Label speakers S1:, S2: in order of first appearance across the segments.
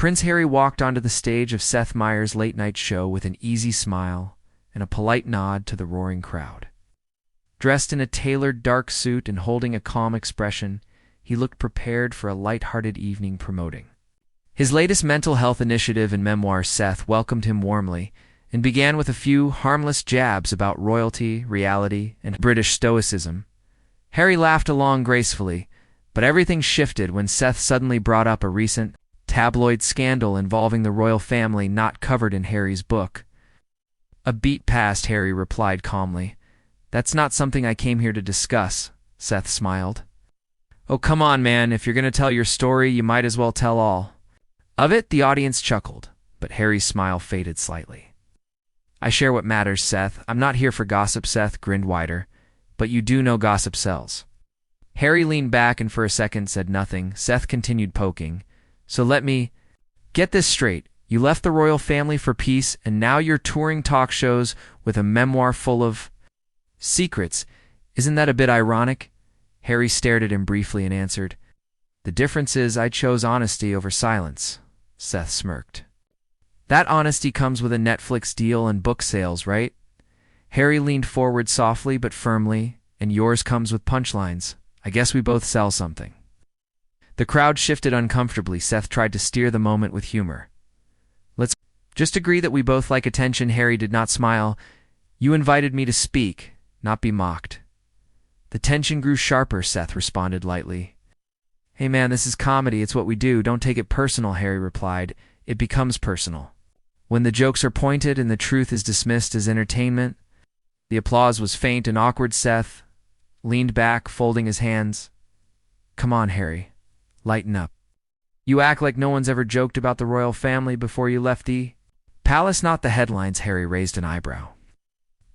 S1: Prince Harry walked onto the stage of Seth Meyers' late-night show with an easy smile and a polite nod to the roaring crowd. Dressed in a tailored dark suit and holding a calm expression, he looked prepared for a light-hearted evening promoting his latest mental health initiative and memoir. Seth welcomed him warmly and began with a few harmless jabs about royalty, reality, and British stoicism. Harry laughed along gracefully, but everything shifted when Seth suddenly brought up a recent tabloid scandal involving the royal family not covered in Harry's book. "A beat passed," Harry replied calmly. "That's not something I came here to discuss," Seth smiled. "Oh, come on, man. If you're going to tell your story, you might as well tell all of it." The audience chuckled, but Harry's smile faded slightly. "I share what matters, Seth. I'm not here for gossip." Seth grinned wider. "But you do know gossip sells." Harry leaned back and for a second said nothing. Seth continued poking. "So let me get this straight. You left the royal family for peace, and now you're touring talk shows with a memoir full of secrets. Isn't that a bit ironic?" Harry stared at him briefly and answered, "The difference is I chose honesty over silence." Seth smirked. "That honesty comes with a Netflix deal and book sales, right?" Harry leaned forward softly but firmly. "And yours comes with punchlines. I guess we both sell something." The crowd shifted uncomfortably. Seth tried to steer the moment with humor. "Let's just agree that we both like attention." Harry did not smile. "You invited me to speak, not be mocked." The tension grew sharper. Seth responded lightly. "Hey man, this is comedy. It's what we do. Don't take it personal." Harry replied. "It becomes personal when the jokes are pointed and the truth is dismissed as entertainment." The applause was faint and awkward. Seth leaned back, folding his hands. "Come on, Harry. Lighten up. You act like no one's ever joked about the royal family before you left the palace, not the headlines." Harry raised an eyebrow.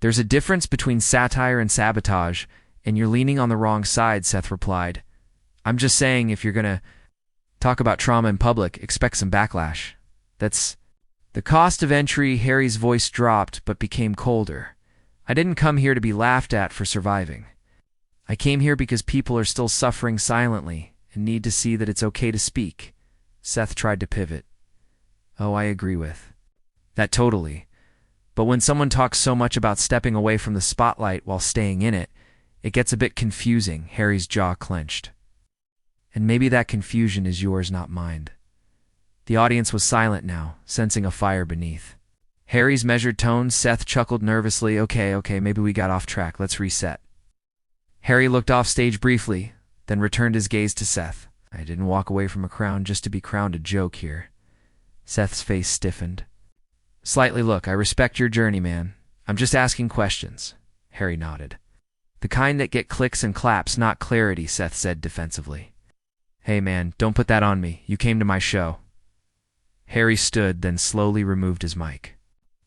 S1: "There's a difference between satire and sabotage, and you're leaning on the wrong side," Seth replied. "I'm just saying, if you're gonna talk about trauma in public, expect some backlash. That's the cost of entry." Harry's voice dropped but became colder. "I didn't come here to be laughed at for surviving. I came here because people are still suffering silently and need to see that it's okay to speak." Seth tried to pivot. "Oh, I agree with that totally. But when someone talks so much about stepping away from the spotlight while staying in it, it gets a bit confusing." Harry's jaw clenched. "And maybe that confusion is yours, not mine." The audience was silent now, sensing a fire beneath Harry's measured tone. Seth chuckled nervously. Okay, maybe we got off track. Let's reset." Harry looked off stage briefly, then returned his gaze to Seth. "I didn't walk away from a crown just to be crowned a joke here." Seth's face stiffened. "Slightly. Look, I respect your journey, man. I'm just asking questions." Harry nodded. "The kind that get clicks and claps, not clarity," Seth said defensively. "Hey man, don't put that on me. You came to my show." Harry stood, then slowly removed his mic.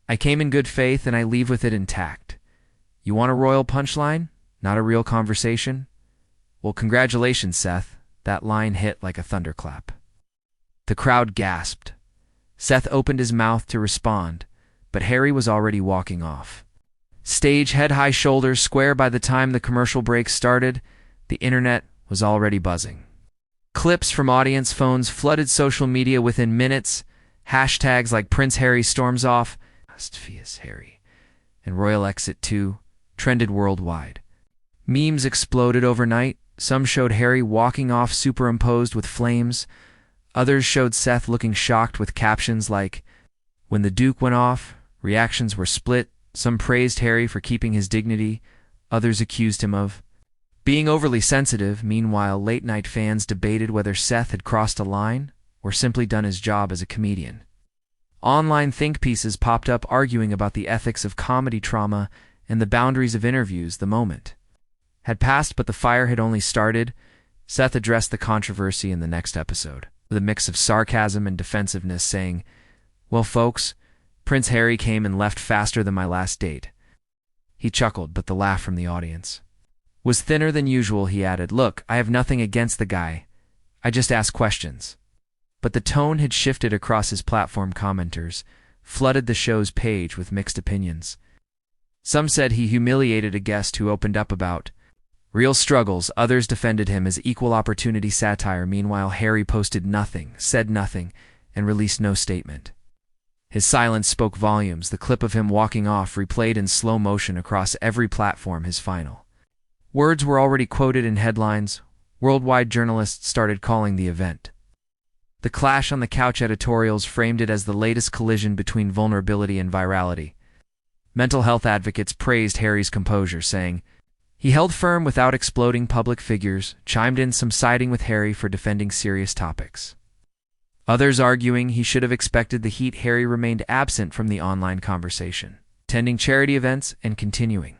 S1: "I came in good faith and I leave with it intact. You want a royal punchline? Not a real conversation? Well, congratulations, Seth." That line hit like a thunderclap. The crowd gasped. Seth opened his mouth to respond, but Harry was already walking off stage, head high, shoulders square. By the time the commercial break started, the internet was already buzzing. Clips from audience phones flooded social media within minutes. Hashtags like "Prince Harry storms off," "Astphius Harry," and "Royal Exit 2" trended worldwide. Memes exploded overnight. Some showed Harry walking off superimposed with flames. Others showed Seth looking shocked with captions like, "When the Duke went off." Reactions were split. Some praised Harry for keeping his dignity. Others accused him of being overly sensitive. Meanwhile, late-night fans debated whether Seth had crossed a line or simply done his job as a comedian. Online think pieces popped up arguing about the ethics of comedy trauma and the boundaries of interviews. The moment had passed, but the fire had only started. Seth addressed the controversy in the next episode with a mix of sarcasm and defensiveness, saying, "Well, folks, Prince Harry came and left faster than my last date." He chuckled, but the laugh from the audience was thinner than usual. He added, "Look, I have nothing against the guy. I just ask questions." But the tone had shifted across his platform. Commenters flooded the show's page with mixed opinions. Some said he humiliated a guest who opened up about real struggles. Others defended him as equal opportunity satire. Meanwhile, Harry posted nothing, said nothing, and released no statement. His silence spoke volumes, the clip of him walking off replayed in slow motion across every platform, his final words were already quoted in headlines. Worldwide journalists started calling the event the Clash on the Couch. Editorials framed it as the latest collision between vulnerability and virality. Mental health advocates praised Harry's composure, saying, "He held firm without exploding." Public figures chimed in, some siding with Harry for defending serious topics. Others arguing he should have expected the heat. Harry remained absent from the online conversation, attending charity events and continuing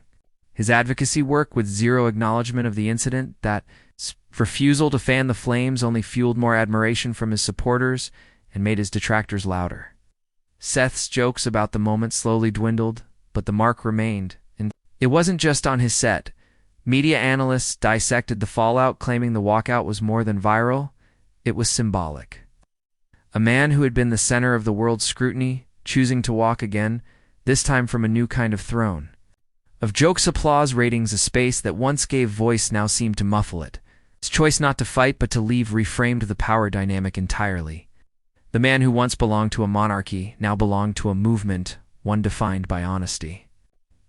S1: his advocacy work with zero acknowledgement of the incident. That refusal to fan the flames only fueled more admiration from his supporters and made his detractors louder. Seth's jokes about the moment slowly dwindled, but the mark remained, and it wasn't just on his set. Media analysts dissected the fallout, claiming the walkout was more than viral, it was symbolic. A man who had been the center of the world's scrutiny, choosing to walk again, this time from a new kind of throne. Of jokes, applause, ratings, a space that once gave voice now seemed to muffle it. His choice not to fight but to leave reframed the power dynamic entirely. The man who once belonged to a monarchy now belonged to a movement, one defined by honesty,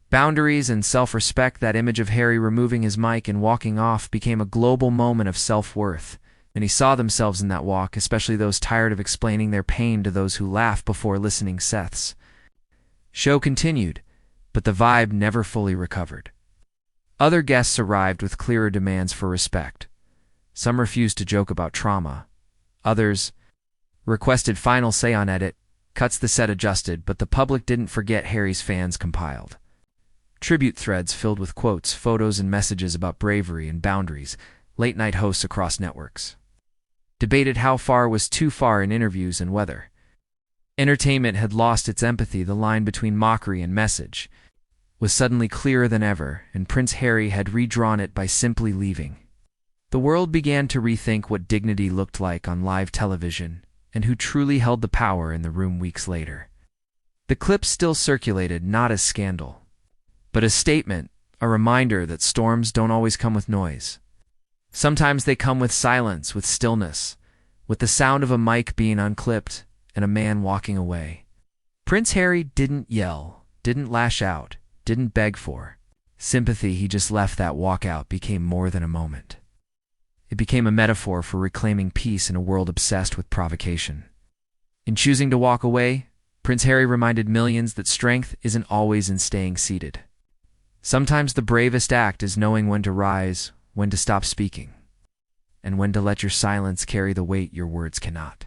S1: boundaries, and self-respect. That image of Harry removing his mic and walking off became a global moment of self-worth. And he saw themselves in that walk, especially those tired of explaining their pain to those who laugh before listening. Seth's show continued, but the vibe never fully recovered. Other guests arrived with clearer demands for respect. Some refused to joke about trauma. Others requested final say on edit, cuts. The set adjusted, but the public didn't forget. Harry's fans compiled tribute threads filled with quotes, photos, and messages about bravery and boundaries. Late-night hosts across networks debated how far was too far in interviews and whether entertainment had lost its empathy. The line between mockery and message was suddenly clearer than ever, and Prince Harry had redrawn it by simply leaving. The world began to rethink what dignity looked like on live television and who truly held the power in the room. Weeks later, the clip still circulated, not as scandal, but as statement, a reminder that storms don't always come with noise. Sometimes they come with silence, with stillness, with the sound of a mic being unclipped and a man walking away. Prince Harry didn't yell, didn't lash out, didn't beg for sympathy. He just left. That walkout became more than a moment. It became a metaphor for reclaiming peace in a world obsessed with provocation. In choosing to walk away, Prince Harry reminded millions that strength isn't always in staying seated. Sometimes the bravest act is knowing when to rise, when to stop speaking, and when to let your silence carry the weight your words cannot.